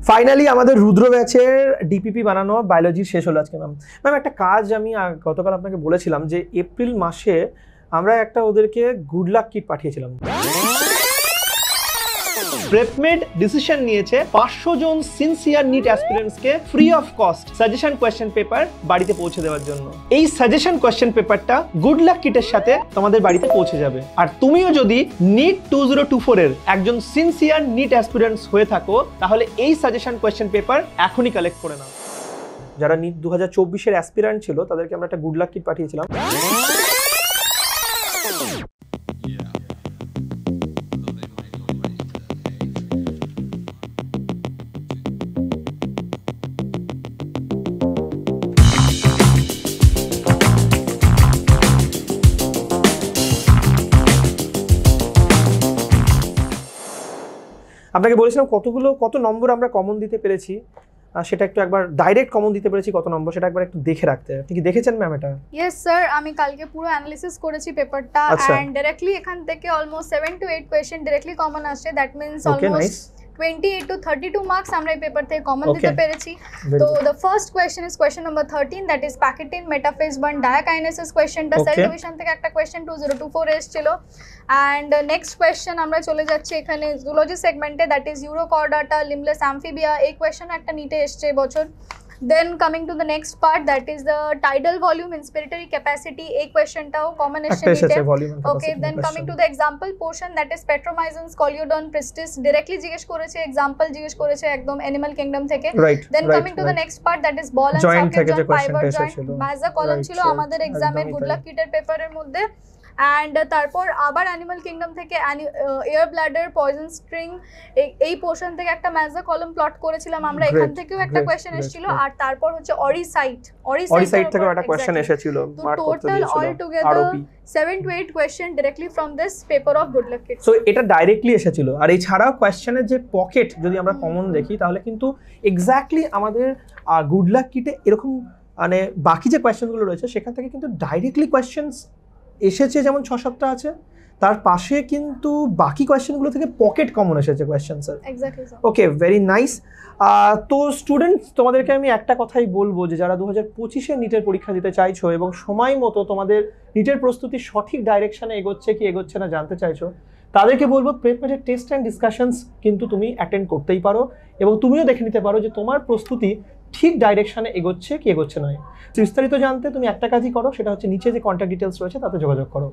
Finally আমাদের রুদ্র ব্যাচের DPP বানানো বায়োলজি শেষ হলো আজকে। ম্যাম একটা কাজ আমি গতকাল আপনাকে বলেছিলাম যে এপ্রিল মাসে আমরা একটা ওদেরকে গুড লাক কিট পাঠিয়েছিলাম। প্রেপমেড ডিসিশন নিয়েছে 500 জন সিনসিয়ার নিট অ্যাসপিরেন্টসকে free of cost suggestion question paper বাড়িতে পৌঁছে দেওয়ার জন্য। এই সাজেশন কোয়েশ্চেন পেপারটা গুড লাক কিটের সাথে তোমাদের বাড়িতে পৌঁছে যাবে। আর তুমিও যদি নিট 2024 এর একজন সিনসিয়ার নিট অ্যাসপিরেন্টস হয়ে থাকো তাহলে এই সাজেশন কোয়েশ্চেন পেপার এখনই কালেক্ট করে নাও। যারা নিট 2024 এর অ্যাসপিরেন্ট ছিল তাদেরকে আমরা একটা গুড লাক কিট পাঠিয়েছিলাম। আপনাকে বলেছিলাম কত নম্বর আমরা কমন দিতে পেরেছি, সেটা একটু একবার ডাইরেক্ট কমন দিতে পেরেছি কত নম্বর সেটা একবার একটু দেখে রাখতে। আপনি কি দেখেছেন ম্যাম এটা? ইয়েস স্যার, আমি কালকে পুরো অ্যানালিসিস করেছি পেপারটা এন্ড डायरेक्टली এখান থেকে almost 7 to 8 question directly common আসছে। That means almost 28 to 32 marks আমরা এই পেপার থেকে কমন দিতে পেরেছি। তো the first question is question number 13, that is pachytene metaphase 1 diakinesis কোশ্চেনটা সেল ডিভিশন থেকে একটা কোশ্চেন 2024 এসেছিল। এন্ড নেক্সট কোশ্চেন আমরা চলে যাচ্ছি এখানে জুলজি সেগমেন্টে, দ্যাট ইজ ইউরোকর্ডাটা লিমলেস অ্যামফিবিয়া, এই কোশ্চেন একটা নিটে এসেছে এবছর। Then coming to the next part, that is the tidal volume inspiratory capacity, a question tao common issue. Okay, then coming to the example portion, that is Petromyzin Scoliodon pristis, directly jigesh koreche, example jigesh koreche ekdom animal kingdom theke. Then coming to the next part, that is ball and socket joint, pivot joint, মাজা column chilo amader exam er good luck kit er paper er moddhe। and তারপর আবার animal kingdom থেকে air bladder poison string এই portion থেকে একটা ম্যাজা column plot করেছিলাম আমরা, এখান থেকেও একটা কোশ্চেন এসেছিল। আর তারপর হচ্ছে অরিসাইট থেকে একটা কোশ্চেন এসেছিল, মার্ক করতে দিয়েছিল। Total all together 7 to 8 question directly from this paper of good luck kit. So এটা ডাইরেক্টলি এসেছিল। আর এই ছাড়াও কোশ্চেনের যে পকেট যদি আমরা কমন দেখি তাহলে কিন্তু এক্স্যাক্টলি আমাদের গুড লাক কিটে এরকম মানে বাকি যে কোশ্চেনগুলো রয়েছে সেখান থেকে কিন্তু ডাইরেক্টলি কোশ্চেন্স এসেছে, যেমন 6-7টা আছে, তার পাশে কিন্তু বাকি কোয়েশ্চেনগুলো থেকে পকেট কমন এসেছে question sir. Exactly sir. Okay, very nice. তো স্টুডেন্টস, তোমাদেরকে আমি একটা কথাই বলবো যে যারা 2025-এ নিটের পরীক্ষা দিতে চাইছো এবং সময় মতো তোমাদের নিটের প্রস্তুতি সঠিক ডাইরেকশনে এগোচ্ছে কি এগোচ্ছে না জানতে চাইছো, তাদেরকে বলবো প্রেপমেডের টেস্ট অ্যান্ড ডিসকাশনস কিন্তু তুমি অ্যাটেন্ড করতেই পারো এবং তুমিও দেখে নিতে পারো যে তোমার প্রস্তুতি ঠিক ডাইরেকশনে এগোচ্ছে কি এগোচ্ছে নয়। বিস্তারিত জানতে তুমি একটা কাজই করো, সেটা হচ্ছে নিচে যে কন্ট্যাক্ট ডিটেলস রয়েছে তাতে যোগাযোগ করো।